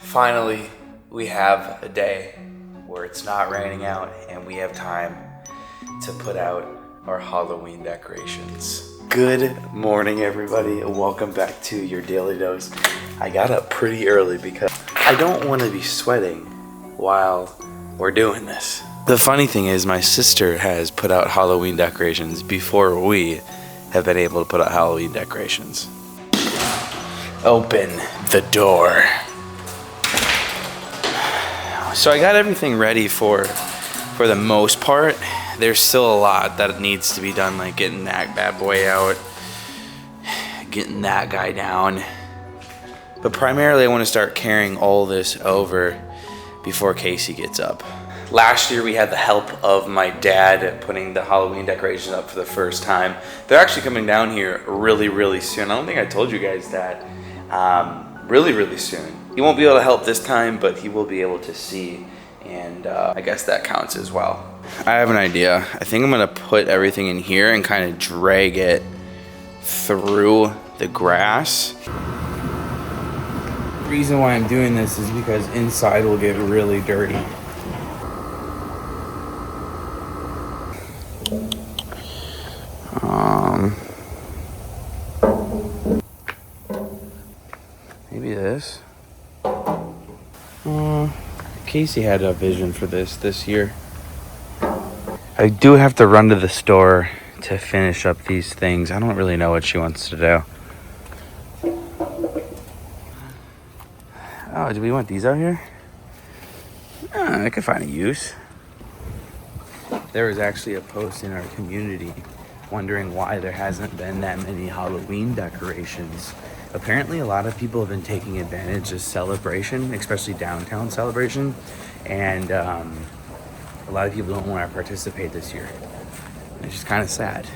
Finally, we have a day where it's not raining out and we have time to put out our Halloween decorations. Good morning, everybody, and welcome back to your Daily Dose. I got up pretty early because I don't want to be sweating while we're doing this. The funny thing is my sister has put out Halloween decorations before we have been able to put out Halloween decorations. Open the door. So I got everything ready for the most part. There's still a lot that needs to be done, like getting that bad boy out, getting that guy down. But primarily I want to start carrying all this over before Casey gets up. Last year we had the help of my dad putting the Halloween decorations up for the first time. They're actually coming down here really soon. I don't think I told you guys that. Really soon. He won't be able to help this time, but he will be able to see, and I guess that counts as well. I have an idea. I think I'm gonna put everything in here and kind of drag it through the grass. The reason why I'm doing this is because inside will get really dirty. Maybe this. Casey had a vision for this year. I do have to run to the store to finish up these things. I don't really know what she wants to do. Oh, do we want these out here? I could find a use. There was actually a post in our community wondering why there hasn't been that many Halloween decorations. Apparently a lot of people have been taking advantage of celebration, especially downtown celebration, and a lot of people don't want to participate this year. It's just kind of sad.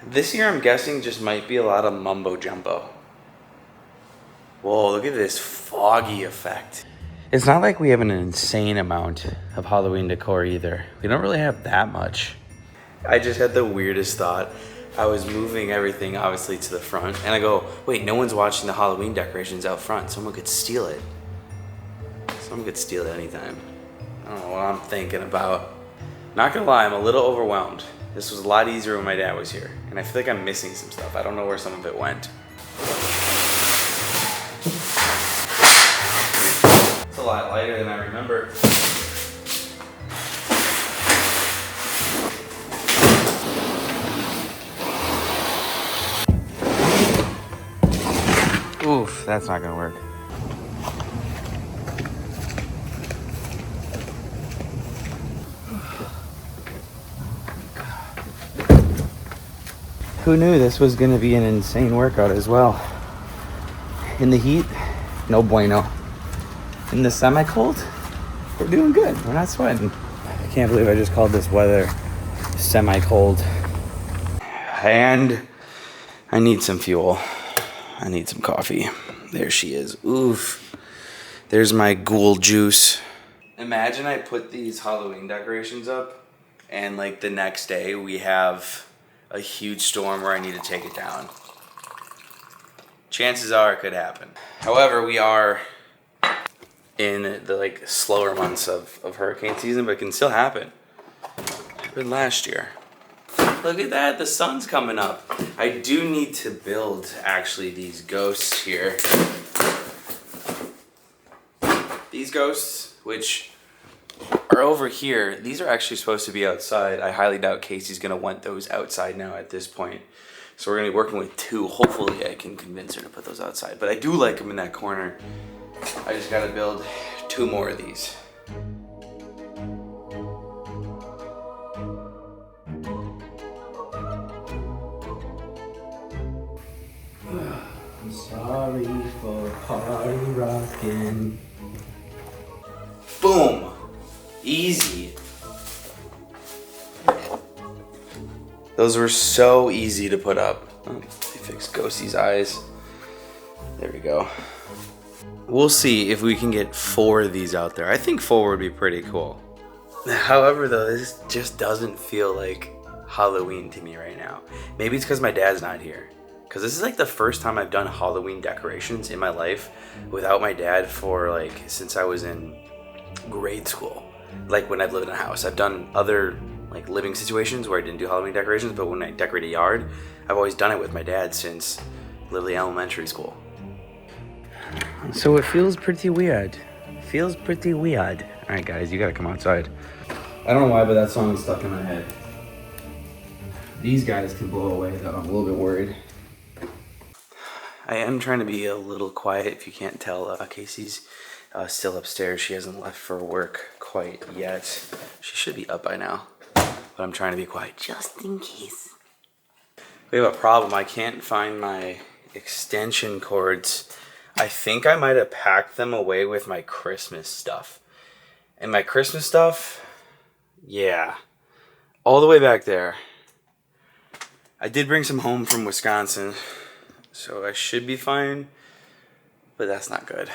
This year I'm guessing just might be a lot of mumbo jumbo. Whoa, look at this foggy effect. It's not like we have an insane amount of Halloween decor either. We don't really have that much. I just had the weirdest thought. I was moving everything obviously to the front and I go, wait, no one's watching the Halloween decorations out front. Someone could steal it. Someone could steal it anytime. I don't know what I'm thinking about. Not gonna lie, I'm a little overwhelmed. This was a lot easier when my dad was here and I feel like I'm missing some stuff. I don't know where some of it went. It's a lot lighter than I remember. Oof, that's not gonna work. Who knew this was gonna be an insane workout as well? In the heat, no bueno. In the semi-cold, we're doing good. We're not sweating. I can't believe I just called this weather semi-cold. And I need some fuel. I need some coffee. There she is. Oof. There's my ghoul juice. Imagine I put these Halloween decorations up and like the next day we have a huge storm where I need to take it down. Chances are it could happen. However, we are in the like slower months of hurricane season, but it can still happen. It happened last year. Look at that, the sun's coming up. I do need to build actually these ghosts here. These ghosts, which are over here, these are actually supposed to be outside. I highly doubt Casey's gonna want those outside now at this point. So we're gonna be working with two. Hopefully I can convince her to put those outside. But I do like them in that corner. I just gotta build 2 more of these. I'm sorry for party rocking. Boom! Easy. Those were so easy to put up. Oh, they fixed Ghostie's eyes. There we go. We'll see if we can get 4 of these out there. I think 4 would be pretty cool. However, though, this just doesn't feel like Halloween to me right now. Maybe it's because my dad's not here. because this is like the first time I've done Halloween decorations in my life without my dad for like since I was in grade school. Like when I've lived in a house, I've done other like living situations where I didn't do Halloween decorations, but when I decorate a yard, I've always done it with my dad since literally elementary school. So it feels pretty weird. Feels pretty weird. All right, guys, you gotta come outside. I don't know why, but that song is stuck in my head. These guys can blow away, though. I'm a little bit worried. I am trying to be a little quiet, if you can't tell. Casey's still upstairs. She hasn't left for work quite yet. She should be up by now, but I'm trying to be quiet just in case. We have a problem. I can't find my extension cords. I think I might have packed them away with my Christmas stuff. And my Christmas stuff, yeah, all the way back there. I did bring some home from Wisconsin, so I should be fine, but that's not good.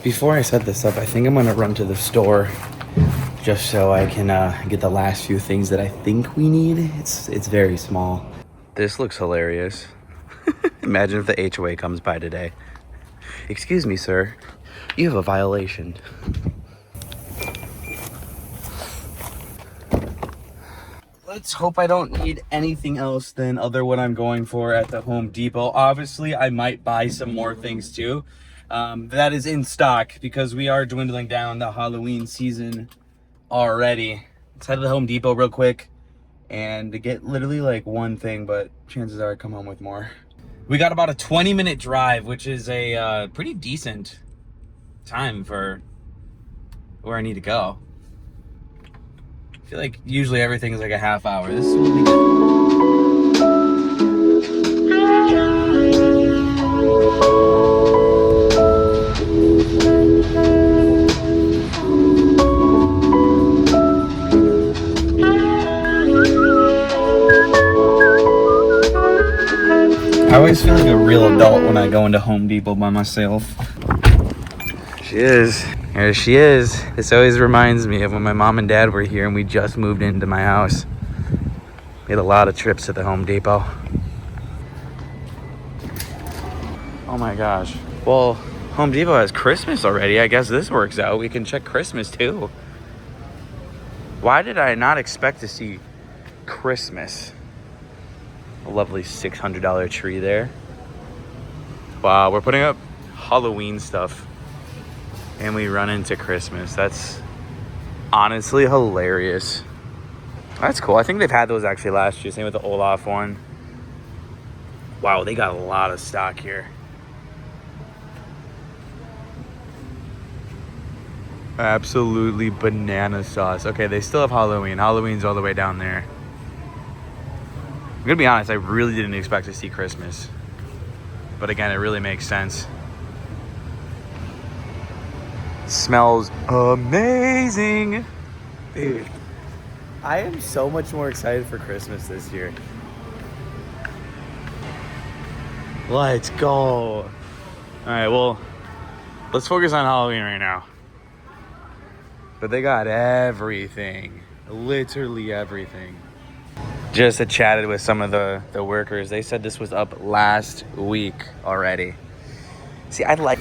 Before I set this up, I think I'm gonna run to the store just so I can get the last few things that I think we need. It's very small. This looks hilarious. Imagine if the HOA comes by today. Excuse me, sir. You have a violation. Let's hope I don't need anything else than other what I'm going for at the Home Depot. Obviously, I might buy some more things too. That is in stock because we are dwindling down the Halloween season already. Let's head to the Home Depot real quick and to get literally like one thing, but chances are I come home with more. We got about a 20-minute drive, which is a pretty decent time for where I need to go. I feel like usually everything is like a half hour. This will be good. I always feel like a real adult when I go into Home Depot by myself. She is. There she is. This always reminds me of when my mom and dad were here and we just moved into my house. We had a lot of trips to the Home Depot. Oh my gosh. Well, Home Depot has Christmas already. I guess this works out. We can check Christmas too. Why did I not expect to see Christmas? A lovely $600 tree there. Wow, we're putting up Halloween stuff and we run into Christmas. That's honestly hilarious. That's cool. I think they've had those actually last year. Same with the Olaf one. Wow, they got a lot of stock here. Absolutely banana sauce. Okay, they still have Halloween. Halloween's all the way down there. I'm gonna be honest, I really didn't expect to see Christmas. But again, it really makes sense. Smells amazing. Dude, I am so much more excited for Christmas this year. Let's go. All right, well, let's focus on Halloween right now. But they got everything, literally everything. Just had chatted with some of the workers. They said this was up last week already. See, I'd like...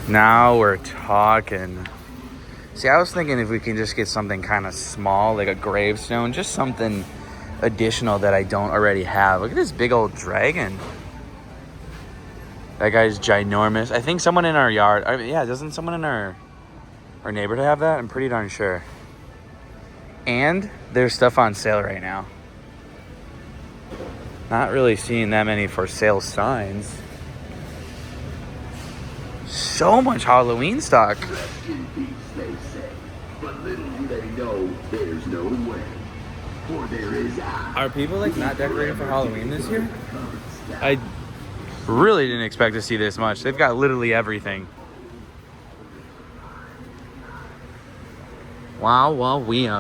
Now we're talking. See, I was thinking if we can just get something kind of small, like a gravestone, just something additional that I don't already have. Look at this big old dragon. That guy's ginormous. I think someone in our yard, yeah, doesn't someone in our neighborhood have that? I'm pretty darn sure. And there's stuff on sale right now. Not really seeing that many for sale signs. So much Halloween stock. Rest in peace, they say. But little do they know, there's no way. For there is Are people like not decorating for Halloween this year? I really didn't expect to see this much. They've got literally everything. Wow, we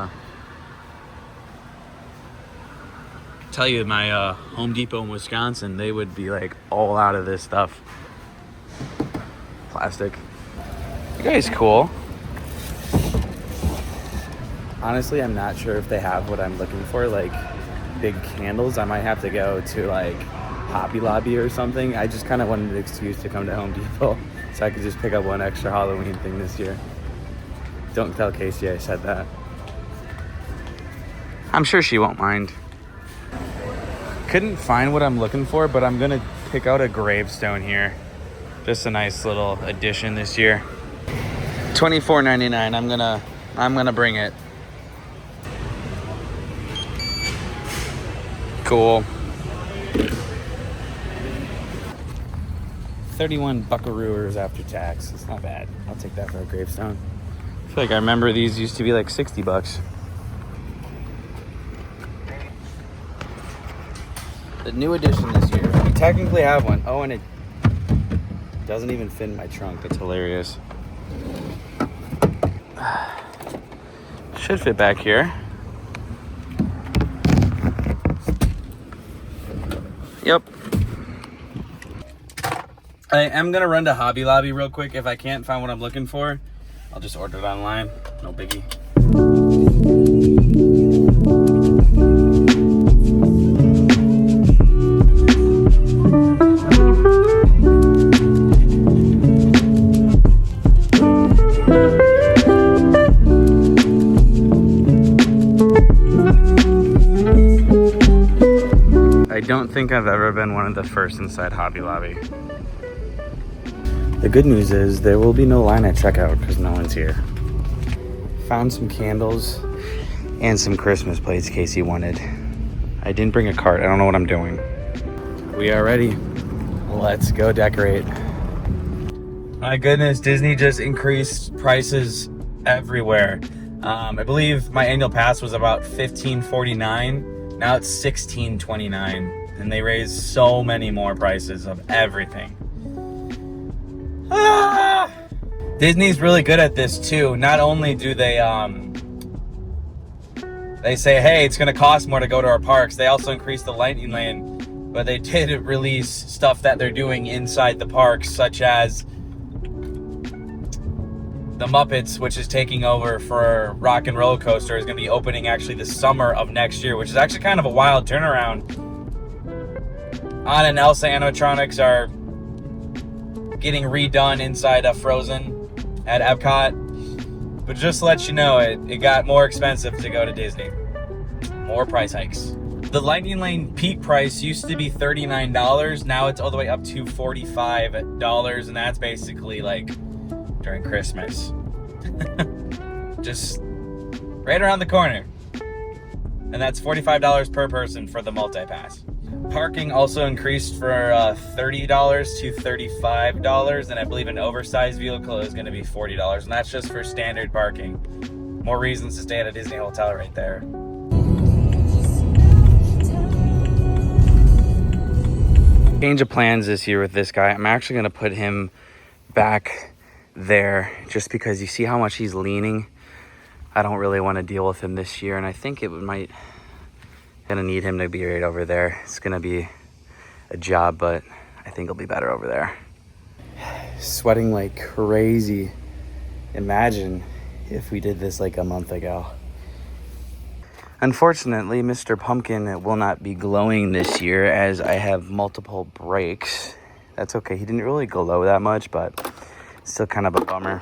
tell you, my Home Depot in Wisconsin, they would be like all out of this stuff. Plastic. You guys cool. Honestly, I'm not sure if they have what I'm looking for, like big candles. I might have to go to like Hobby Lobby or something. I just kind of wanted an excuse to come to Home Depot so I could just pick up one extra Halloween thing this year. Don't tell Casey I said that. I'm sure she won't mind. Couldn't find what I'm looking for, but I'm gonna pick out a gravestone here. Just a nice little addition this year. $24.99. I'm gonna bring it. Cool. 31 buckaroos after tax. It's not bad. I'll take that for a gravestone. I feel like I remember these used to be like 60 bucks. The new edition this year. We technically have one. Oh, and it doesn't even fit in my trunk. That's hilarious. Should fit back here. Yep. I am gonna run to Hobby Lobby real quick. If I can't find what I'm looking for, I'll just order it online. No biggie. I don't think I've ever been one of the first inside Hobby Lobby. The good news is there will be no line at checkout because no one's here. Found some candles and some Christmas plates Casey wanted. I didn't bring a cart. I don't know what I'm doing. We are ready. Let's go decorate. My goodness, Disney just increased prices everywhere. I believe my annual pass was about $15.49. Now it's $16.29, and they raised so many more prices of everything. Disney's really good at this too. Not only do they say, hey, it's gonna cost more to go to our parks, they also increased the lightning lane, but they did release stuff that they're doing inside the parks, such as the Muppets, which is taking over for Rock and Roller Coaster, is going to be opening actually the summer of next year, which is actually kind of a wild turnaround. Anna and Elsa animatronics are getting redone inside of Frozen at Epcot. But just to let you know, it got more expensive to go to Disney. More price hikes. The Lightning Lane peak price used to be $39. Now it's all the way up to $45, and that's basically like during Christmas. Just right around the corner. And that's $45 per person for the multi-pass. Parking also increased for $30 to $35, and I believe an oversized vehicle is going to be $40, and that's just for standard parking. More reasons to stay at a Disney hotel right there. Change of plans this year with this guy. I'm actually going to put him back there just because you see how much he's leaning. I don't really want to deal with him this year, and I think might gonna need him to be right over there. It's gonna be a job, but I think it'll be better over there. Sweating like crazy. Imagine if we did this like a month ago. Unfortunately, Mr. Pumpkin will not be glowing this year as I have multiple breaks. That's okay. He didn't really glow that much, but still kind of a bummer.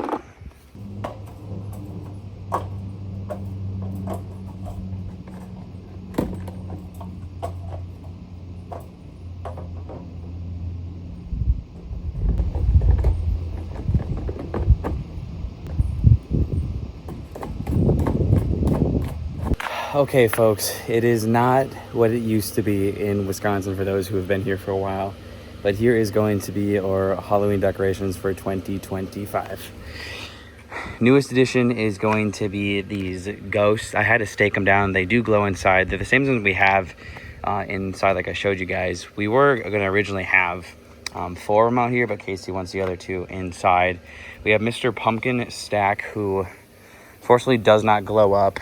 Okay, folks, it is not what it used to be in Wisconsin for those who have been here for a while, but here is going to be our Halloween decorations for 2025. Newest addition is going to be these ghosts. I had to stake them down. They do glow inside. They're the same ones we have inside, like I showed you guys. We were going to originally have 4 of them out here, but Casey wants the other 2 inside. We have Mr. Pumpkin Stack, who fortunately does not glow up.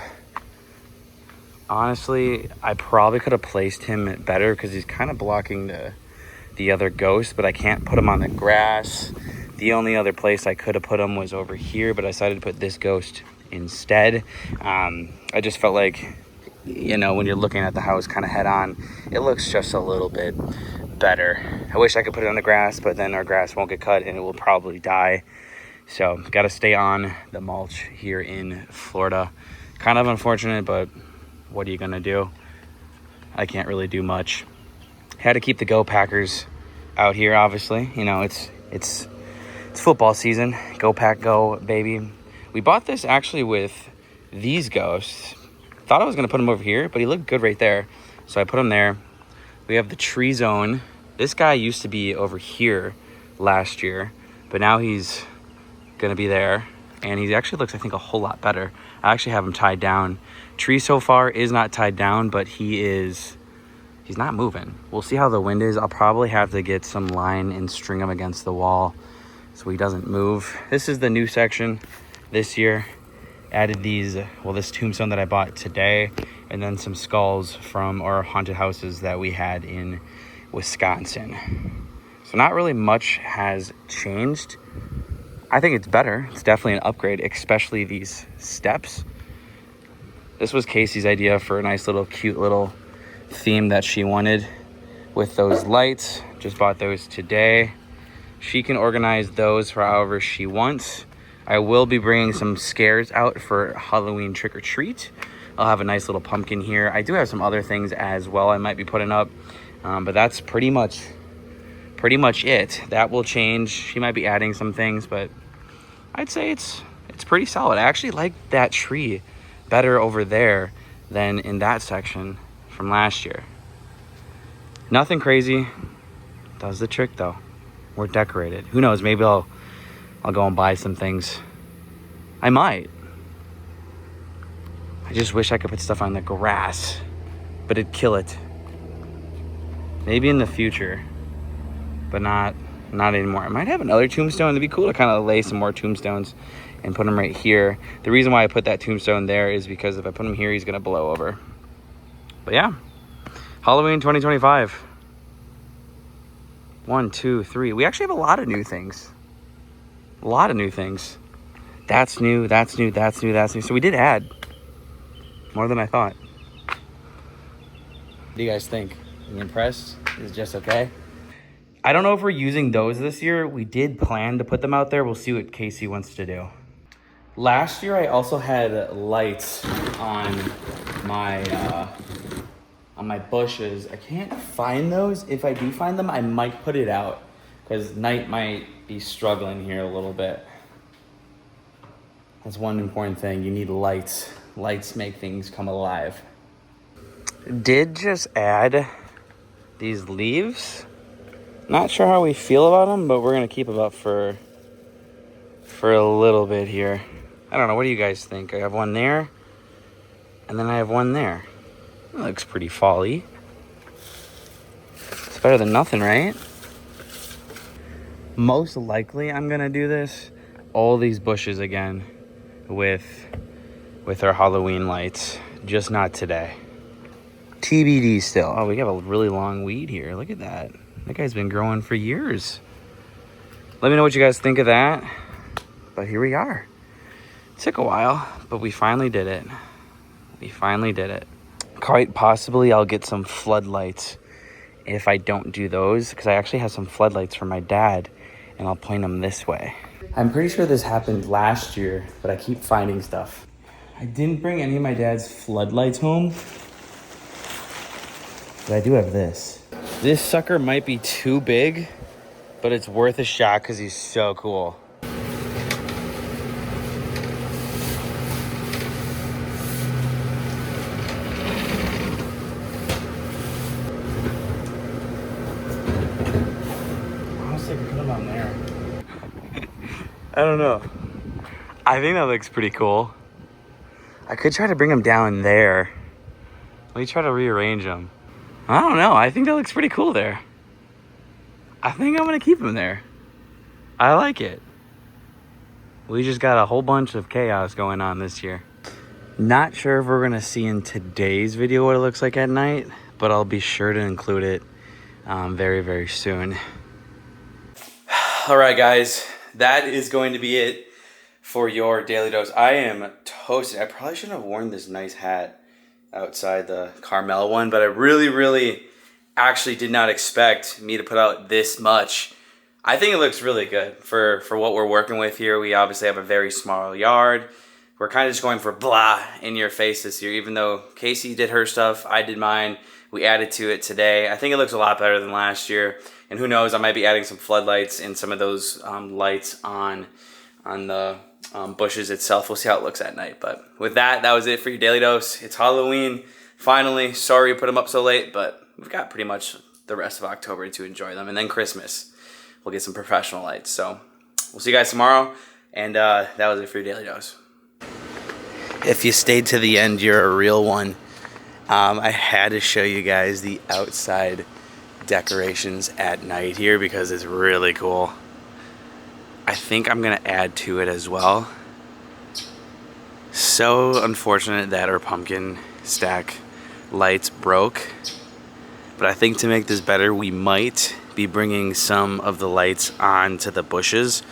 Honestly, I probably could have placed him better because he's kind of blocking the other ghost, but I can't put him on the grass. The only other place I could have put him was over here, but I decided to put this ghost instead. I just felt like, you know, when you're looking at the house kind of head on, it looks just a little bit better. I wish I could put it on the grass, but then our grass won't get cut and it will probably die. So got to stay on the mulch here in Florida. Kind of unfortunate, but what are you gonna do? I can't really do much. Had to keep the Go Packers out here, obviously. You know, it's football season. Go Pack Go, baby. We bought this actually with these ghosts. Thought I was gonna put him over here, but he looked good right there. So I put him there. We have the tree zone. This guy used to be over here last year, but now he's gonna be there. And he actually looks, I think, a whole lot better. I actually have him tied down. Tree so far is not tied down, but he's not moving. We'll see how the wind is. I'll probably have to get some line and string him against the wall so he doesn't move. This is the new section this year. Added these, well, this tombstone that I bought today, and then some skulls from our haunted houses that we had in Wisconsin. So not really much has changed. I think it's better. It's definitely an upgrade, especially these steps. This was Casey's idea for a nice little cute little theme that she wanted with those lights. Just bought those today. She can organize those for however she wants. I will be bringing some scares out for Halloween trick or treat. I'll have a nice little pumpkin here. I do have some other things as well I might be putting up, but that's pretty much it. That will change. She might be adding some things, but I'd say it's pretty solid. I actually like that tree better over there than in that section from last year. Nothing crazy. Does the trick though. We're decorated. Who knows? Maybe I'll go and buy some things. I might. I just wish I could put stuff on the grass, but it'd kill it. Maybe in the future, but not anymore. I might have another tombstone. It'd be cool to kind of lay some more tombstones and put them right here. The reason why I put that tombstone there is because if I put him here, he's gonna blow over. But yeah, Halloween 2025. 1, 2, 3. We actually have a lot of new things. A lot of new things. That's new, that's new, that's new, that's new. So we did add more than I thought. What do you guys think? Are you impressed? Is it just okay? I don't know if we're using those this year. We did plan to put them out there. We'll see what Casey wants to do. Last year, I also had lights on my bushes. I can't find those. If I do find them, I might put it out because night might be struggling here a little bit. That's one important thing. You need lights. Lights make things come alive. Did just add these leaves. Not sure how we feel about them, but we're gonna keep them up for a little bit here. I don't know. What do you guys think? I have one there, and then I have one there. That looks pretty fall-y. It's better than nothing, right? Most likely, I'm gonna do this. All these bushes again with our Halloween lights. Just not today. TBD still. Oh, we have a really long weed here. Look at that. That guy's been growing for years. Let me know what you guys think of that. But here we are. It took a while, but we finally did it. We finally did it. Quite possibly I'll get some floodlights if I don't do those, because I actually have some floodlights from my dad, and I'll point them this way. I'm pretty sure this happened last year, but I keep finding stuff. I didn't bring any of my dad's floodlights home, but I do have this. This sucker might be too big, but it's worth a shot because he's so cool. Honestly, I could put him on there. I don't know. I think that looks pretty cool. I could try to bring him down there. Let me try to rearrange him. I don't know. I think that looks pretty cool there. I think I'm going to keep him there. I like it. We just got a whole bunch of chaos going on this year. Not sure if we're going to see in today's video what it looks like at night, but I'll be sure to include it very, very soon. All right, guys. That is going to be it for your daily dose. I am toasted. I probably shouldn't have worn this nice hat outside the Carmel one, but I really, really actually did not expect me to put out this much. I think it looks really good for what we're working with here. We obviously have a very small yard. We're kind of just going for blah in your face this year. Even though Casey did her stuff, I did mine. We added to it today. I think it looks a lot better than last year. And who knows, I might be adding some floodlights and some of those lights on the bushes itself. We'll see how it looks at night. But with that, that was it for your Daily Dose. It's Halloween, finally. Sorry we put them up so late, but we've got pretty much the rest of October to enjoy them. And then Christmas, we'll get some professional lights. So we'll see you guys tomorrow. And that was it for your Daily Dose. If you stayed to the end, you're a real one. I had to show you guys the outside decorations at night here because it's really cool. I think I'm gonna add to it as well. So unfortunate that our pumpkin stack lights broke, but I think to make this better, we might be bringing some of the lights onto the bushes.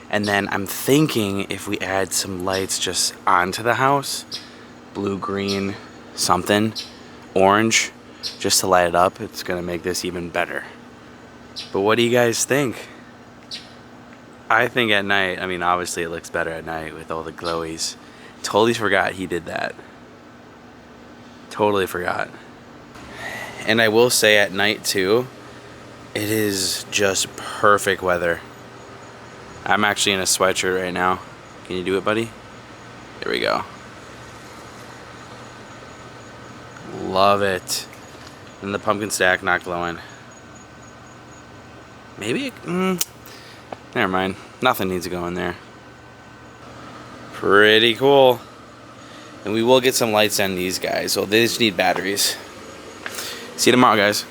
And then I'm thinking if we add some lights just onto the house, blue, green, something, orange, just to light it up, it's gonna make this even better. But what do you guys think? I think at night, I mean, obviously it looks better at night with all the glowies. Totally forgot he did that. Totally forgot. And I will say at night too, it is just perfect weather. I'm actually in a sweatshirt right now. Can you do it, buddy? There we go. Love it. And the pumpkin stack not glowing. Maybe never mind. Nothing needs to go in there. Pretty cool. And we will get some lights on these guys. So they just need batteries. See you tomorrow, guys.